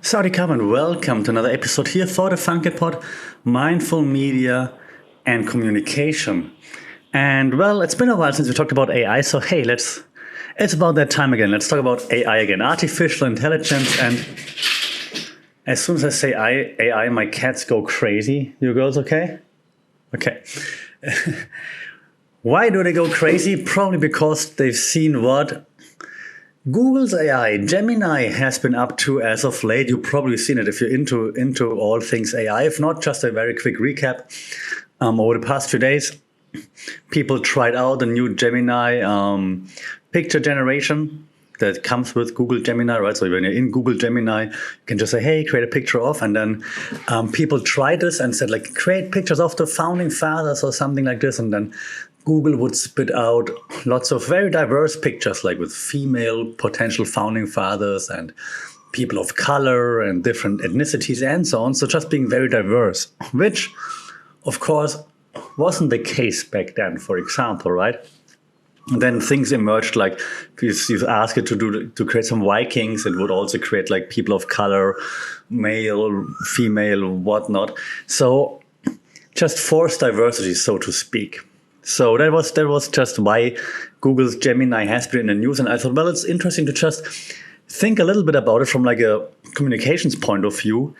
Saudi come and welcome to another episode here for the Funky Pod, Mindful Media and Communication. And well, it's been a while since we talked about AI, so hey, it's about that time again. Let's talk about AI again, artificial intelligence. And as soon as I say AI, my cats go crazy. You girls okay? Okay. Why do they go crazy? Probably because they've seen what Google's AI, Gemini, has been up to as of late. You've probably seen it if you're into all things AI. If not, just a very quick recap. Over the past few days, people tried out the new Gemini picture generation that comes with Google Gemini, right? So when you're in Google Gemini, you can just say, hey, create a picture of, and then people tried this and said, like, create pictures of the founding fathers or something like this, and then Google would spit out lots of very diverse pictures, like with female potential founding fathers and people of color and different ethnicities and so on. So just being very diverse, which, of course, wasn't the case back then, for example, right? And then things emerged, like if you ask it to create some Vikings, it would also create like people of color, male, female, whatnot. So just forced diversity, so to speak. So that was just why Google's Gemini has been in the news. And I thought, well, it's interesting to just think a little bit about it from like a communications point of view.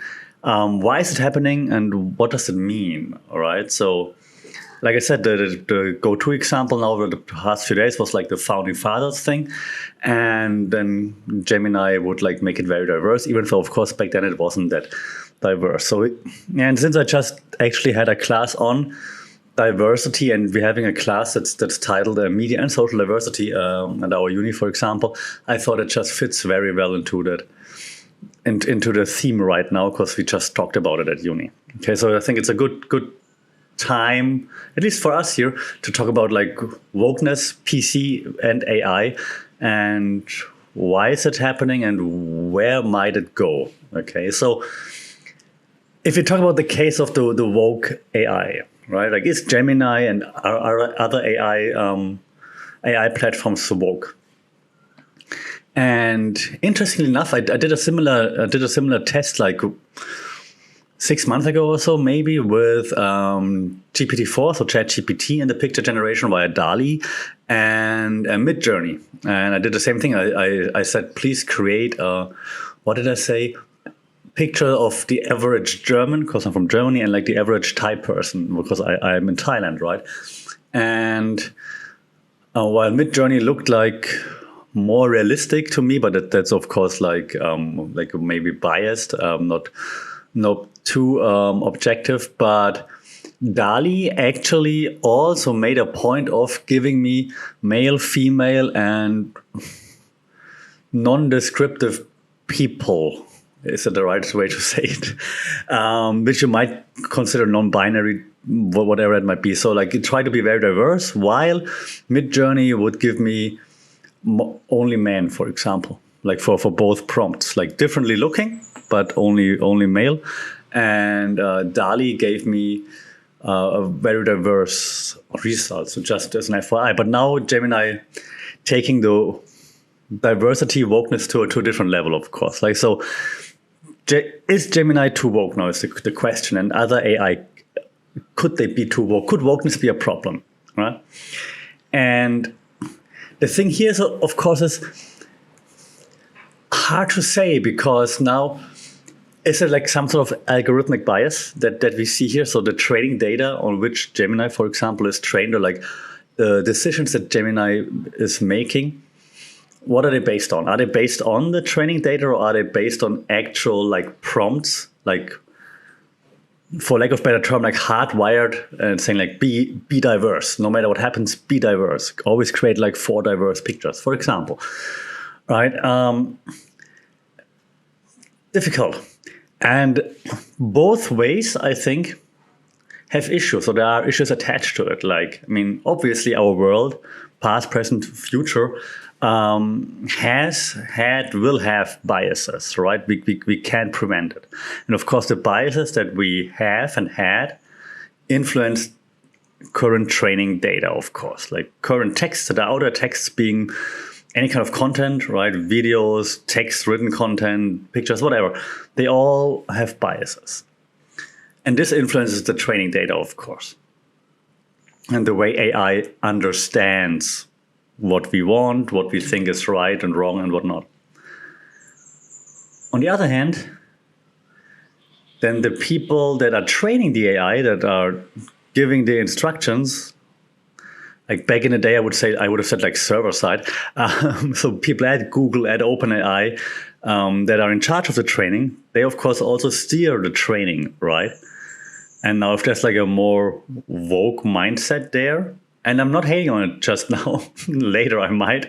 Why is it happening and what does it mean? All right. So like I said, the go-to example now over the past few days was like the founding fathers thing. And then Gemini would like make it very diverse, even though, of course, back then it wasn't that diverse. So, and since I just actually had a class on diversity, and we're having a class that's titled Media and Social Diversity at our uni, for example, I thought it just fits very well into the theme right now, because we just talked about it at uni. Okay, so I think it's a good time, at least for us here, to talk about like wokeness, PC, and AI, and why is it happening and where might it go? Okay, so if you talk about the case of the woke AI, right? Like, is Gemini and are other AI platforms woke? And interestingly enough, I did a similar test like 6 months ago or so, maybe, with GPT-4, so ChatGPT, in the picture generation via DALL-E and Midjourney. And I did the same thing. I said, please create what did I say? Picture of the average German, because I'm from Germany, and like the average Thai person, because I'm in Thailand, right? And while Midjourney looked like more realistic to me, but that's of course like maybe biased, not too objective, but DALL-E actually also made a point of giving me male, female, and non-descriptive people. Is it the right way to say it? Which you might consider non-binary, whatever it might be. So like, you try to be very diverse, while Midjourney would give me only men, for example, like for both prompts, like differently looking, but only male. And DALL-E gave me a very diverse result. So just as an FYI. But now Gemini taking the diversity wokeness to a different level, of course. Like, so is Gemini too woke now is the question, and other AI, could they be too woke? Could wokeness be a problem, right? And the thing here is, of course, is hard to say, because now, is it like some sort of algorithmic bias that we see here? So the training data on which Gemini, for example, is trained, or like the decisions that Gemini is making, what are they based on? Are they based on the training data, or are they based on actual like prompts, like, for lack of a better term, like hardwired, and saying like be diverse, no matter what happens, be diverse. Always create like 4 diverse pictures, for example, right? Difficult, and both ways I think have issues. So there are issues attached to it. Like, I mean, obviously our world, past, present, future, will have biases, right? We can't prevent it. And of course, the biases that we have and had influence current training data, of course, like current texts that are out there, texts being any kind of content, right? Videos, text, written content, pictures, whatever. They all have biases. And this influences the training data, of course. And the way AI understands what we want, what we think is right and wrong and whatnot. On the other hand, then the people that are training the AI, that are giving the instructions, like back in the day, I would have said like server side. So people at Google, at OpenAI, that are in charge of the training, they of course also steer the training, right? And now if there's like a more woke mindset there, and I'm not hating on it just now, later I might,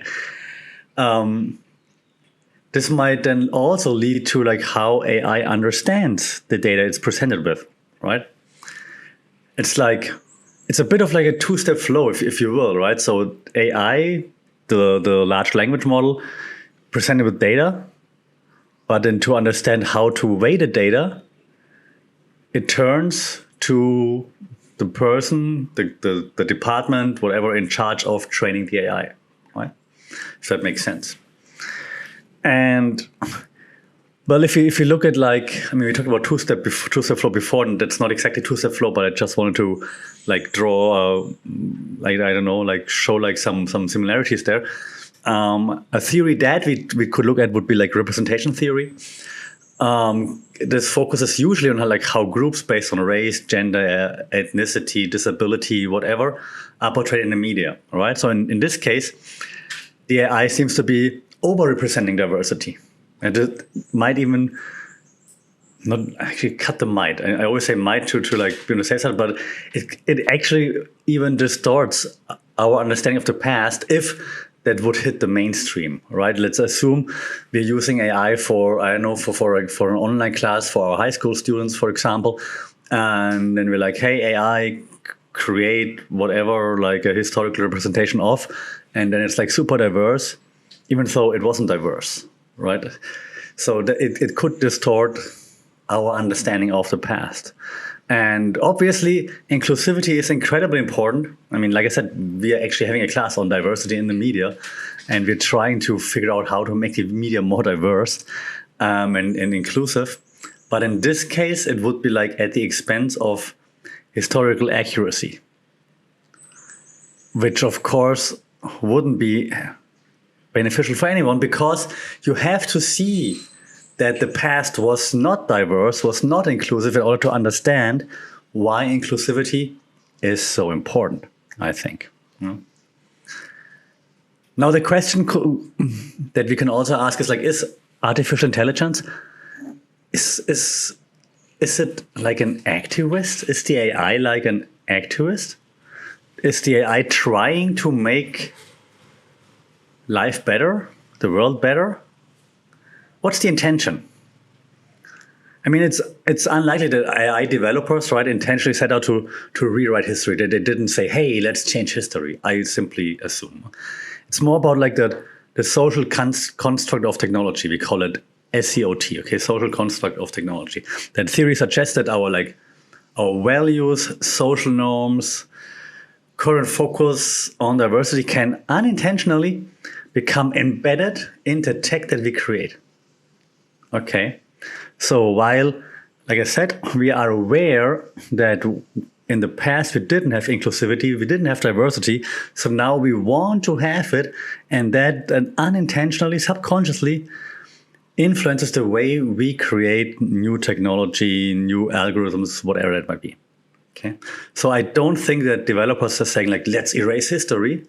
this might then also lead to like how AI understands the data it's presented with, right? It's a bit of like a two-step flow, if you will, right? So AI, the large language model, presented with data, but then to understand how to weigh the data, it turns to the person, the department, whatever, in charge of training the AI, right? If that makes sense. And well, if you look at we talked about two-step flow before, and that's not exactly two-step flow, but I just wanted to draw show some similarities there. A theory that we could look at would be like representation theory. This focuses usually on how groups based on race, gender, ethnicity, disability, whatever, are portrayed in the media. All right. So in this case, the AI seems to be overrepresenting diversity, and it might even not actually cut the might. I always say might to say that, but it actually even distorts our understanding of the past if that would hit the mainstream, right? Let's assume we're using AI for an online class for our high school students, for example, and then we're like, hey, AI, create whatever, like a historical representation of, and then it's super diverse, even though it wasn't diverse, right? So it could distort our understanding of the past. And obviously, inclusivity is incredibly important. I mean, like I said, we are actually having a class on diversity in the media, and we're trying to figure out how to make the media more diverse and inclusive. But in this case, it would be at the expense of historical accuracy, which of course wouldn't be beneficial for anyone, because you have to see that the past was not diverse, was not inclusive, in order to understand why inclusivity is so important, I think. Now, the question that we can also ask is artificial intelligence, is it like an activist? Is the AI like an activist? Is the AI trying to make life better, the world better? What's the intention? I mean, it's unlikely that AI developers, right, intentionally set out to rewrite history. They didn't say, hey, let's change history. I simply assume. It's more about the social construct of technology. We call it SCOT, okay, social construct of technology. That theory suggests that our values, social norms, current focus on diversity can unintentionally become embedded into tech that we create. Okay, so while, like I said, we are aware that in the past we didn't have inclusivity, we didn't have diversity, so now we want to have it, and that unintentionally, subconsciously influences the way we create new technology, new algorithms, whatever it might be. Okay, so I don't think that developers are saying let's erase history,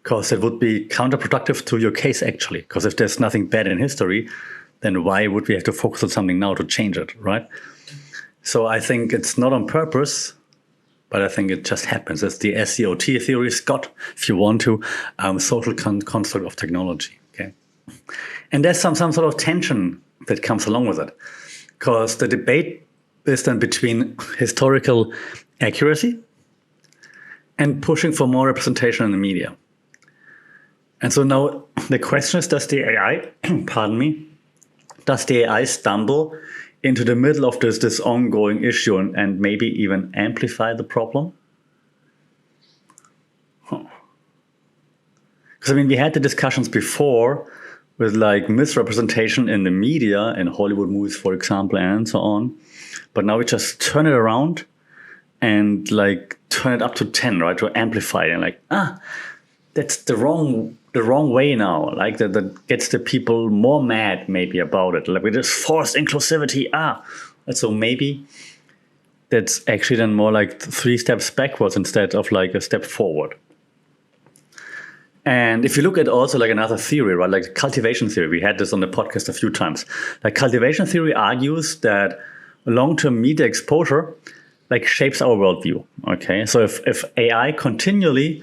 because it would be counterproductive to your case actually. Because if there's nothing bad in history, then why would we have to focus on something now to change it, right? So I think it's not on purpose, but I think it just happens. It's the SCOT theory, Scott, if you want to, social construct of technology. Okay, and there's some sort of tension that comes along with it, because the debate is then between historical accuracy and pushing for more representation in the media. And so now the question is, does the AI, pardon me, does the AI stumble into the middle of this ongoing issue and maybe even amplify the problem? Because I mean, we had the discussions before with like misrepresentation in the media, in Hollywood movies, for example, and so on. But now we just turn it around and like turn it up to 10, right? To amplify it and like, that's the wrong way now. Like that gets the people more mad maybe about it. Like we just forced inclusivity. And so maybe that's actually then more like 3 steps backwards instead of like a step forward. And if you look at also like another theory, right, like cultivation theory, we had this on the podcast a few times. Like cultivation theory argues that long-term media exposure like shapes our worldview. Okay, so if AI continually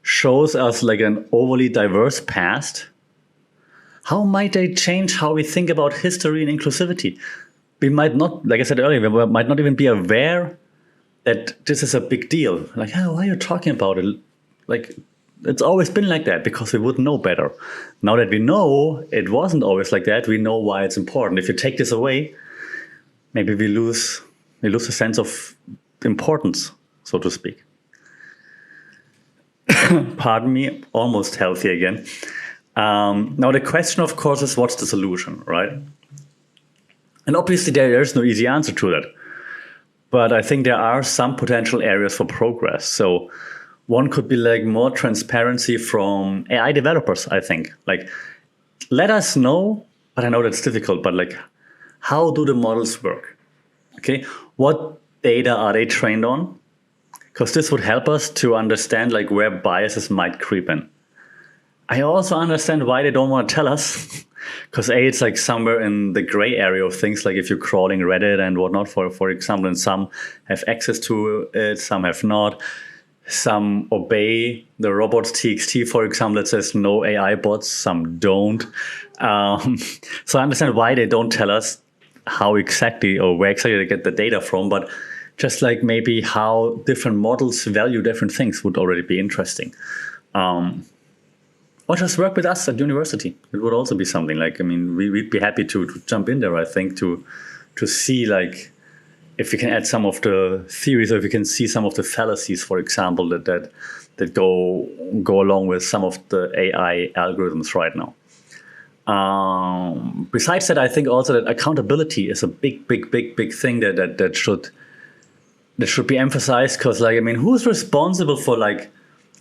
shows us like an overly diverse past, how might they change how we think about history and inclusivity? We might not, like I said earlier, we might not even be aware that this is a big deal. Like, why are you talking about it? Like, it's always been like that because we would know better. Now that we know it wasn't always like that, we know why it's important. If you take this away, maybe we lose a sense of importance, so to speak. Pardon me, almost healthy again. Now the question, of course, is what's the solution, right? And obviously there's no easy answer to that. But I think there are some potential areas for progress. So one could be like more transparency from AI developers, I think. Like, let us know, but I know that's difficult, but like, how do the models work? Okay, what data are they trained on? Because this would help us to understand like where biases might creep in. I also understand why they don't want to tell us, because it's like somewhere in the gray area of things, like if you're crawling Reddit and whatnot, for example, and some have access to it, some have not. Some obey the robots.txt, for example, that says no AI bots, some don't. So I understand why they don't tell us how exactly or where exactly they get the data from, but just like maybe how different models value different things would already be interesting. Or just work with us at university. It would also be something like, I mean, we'd be happy to jump in there, I think, to see like, if we can add some of the theories, or if we can see some of the fallacies, for example, that go along with some of the AI algorithms right now. Besides that, I think also that accountability is a big thing that should be emphasized. Because, like, I mean, who's responsible for like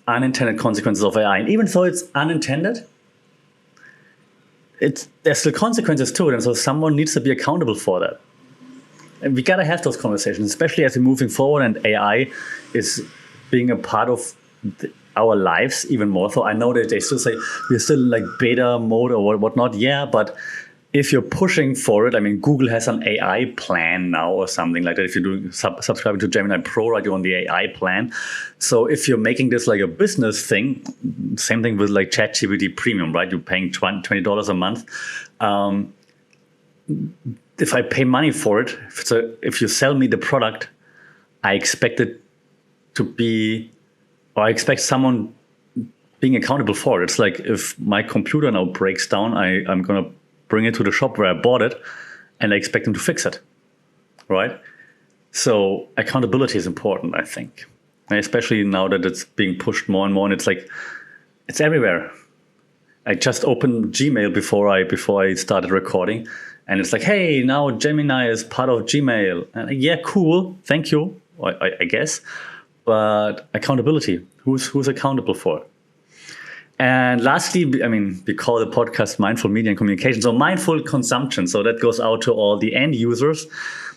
unintended consequences of AI? And even though it's unintended, there's still consequences to it, and so someone needs to be accountable for that. And we gotta have those conversations, especially as we're moving forward and AI is being a part of our lives even more. So I know that they still say we're still like beta mode or whatnot. Yeah, but if you're pushing for it, I mean, Google has an AI plan now or something like that. If you're doing subscribing to Gemini Pro, right, you're on the AI plan. So if you're making this like a business thing, same thing with like ChatGPT Premium, right? You're paying $20 a month. If I pay money for it, so if you sell me the product, I expect it to be, or I expect someone being accountable for it. It's like if my computer now breaks down, I'm going to bring it to the shop where I bought it, and I expect them to fix it, right? So accountability is important, I think, and especially now that it's being pushed more and more, and it's like it's everywhere. I just opened Gmail before I started recording. And it's like, hey, now Gemini is part of Gmail. And yeah, cool, thank you, I guess. But accountability, who's accountable for it? And lastly, I mean, we call the podcast Mindful Media and Communication. So mindful consumption. So that goes out to all the end users.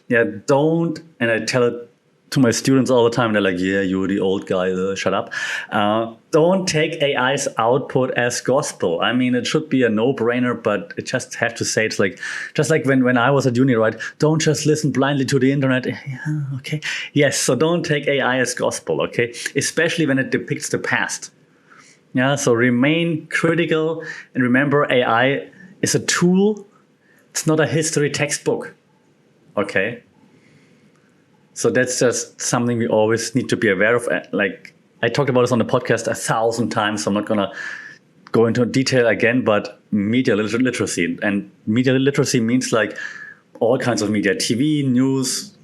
Yeah, don't, and I tell it to my students all the time. They're like, yeah, you're the old guy, shut up. Don't take AI's output as gospel. I mean, it should be a no-brainer, but I just have to say, it's like, just like when I was at uni, right? Don't just listen blindly to the internet. Yeah, okay. Yes, so don't take AI as gospel, okay? Especially when it depicts the past. Yeah, so remain critical and remember AI is a tool. It's not a history textbook, okay? So that's just something we always need to be aware of. Like I talked about this on the podcast 1,000 times, so I'm not going to go into detail again, but media literacy. And media literacy means like all kinds of media, TV, news,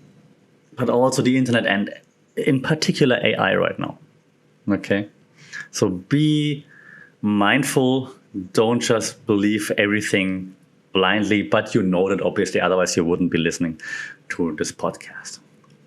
but also the internet, and in particular AI right now. Okay? So be mindful. Don't just believe everything blindly, but you know that obviously, otherwise you wouldn't be listening to this podcast.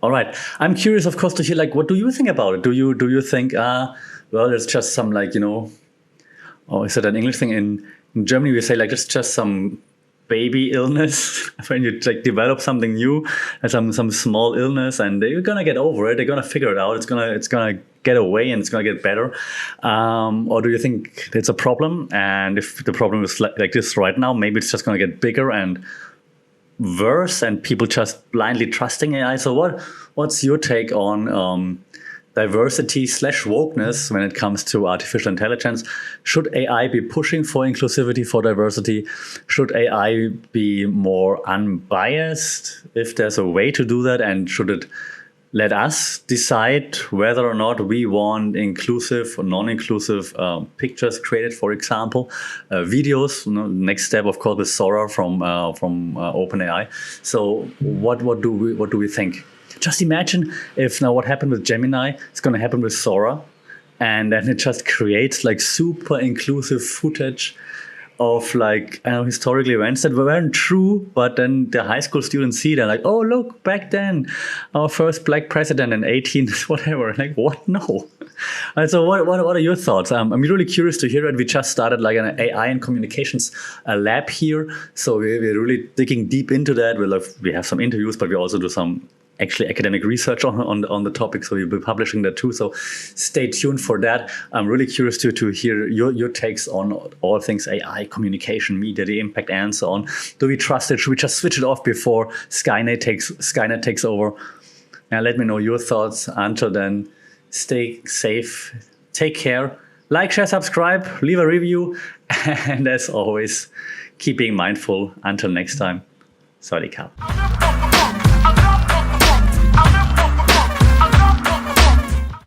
All right. I'm curious, of course, to hear like, what do you think about it? Do you think, well, it's just some like, oh, is it an English thing? In Germany, we say like, it's just some baby illness when you like develop something new, and some small illness, and they're gonna get over it. They're gonna figure it out. It's gonna get away, and it's gonna get better. Or do you think it's a problem? And if the problem is like this right now, maybe it's just gonna get bigger and worse, and people just blindly trusting AI. So what's your take on diversity / wokeness when it comes to artificial intelligence? Should AI be pushing for inclusivity, for diversity? Should AI be more unbiased if there's a way to do that? And should it let us decide whether or not we want inclusive or non-inclusive pictures created, for example, videos? Next step, of course, is Sora from OpenAI. So what do we think? Just imagine if now what happened with Gemini is going to happen with Sora, and then it just creates like super inclusive footage of like historical events that weren't true, but then the high school students see, they're like, oh look, back then our first black president in 18 whatever. Like, what? No. And so what are your thoughts? I'm really curious to hear it. We just started like an AI and communications lab here, so we're really digging deep into that. We have some interviews, but we also do some actually academic research on the topic, so we'll be publishing that too. So stay tuned for that. I'm really curious to hear your takes on all things AI, communication, media, the impact, and so on. Do we trust it? Should we just switch it off before Skynet takes over? And let me know your thoughts. Until then, stay safe, take care, like, share, subscribe, leave a review, and as always, keep being mindful. Until next time, Sawadee Krap.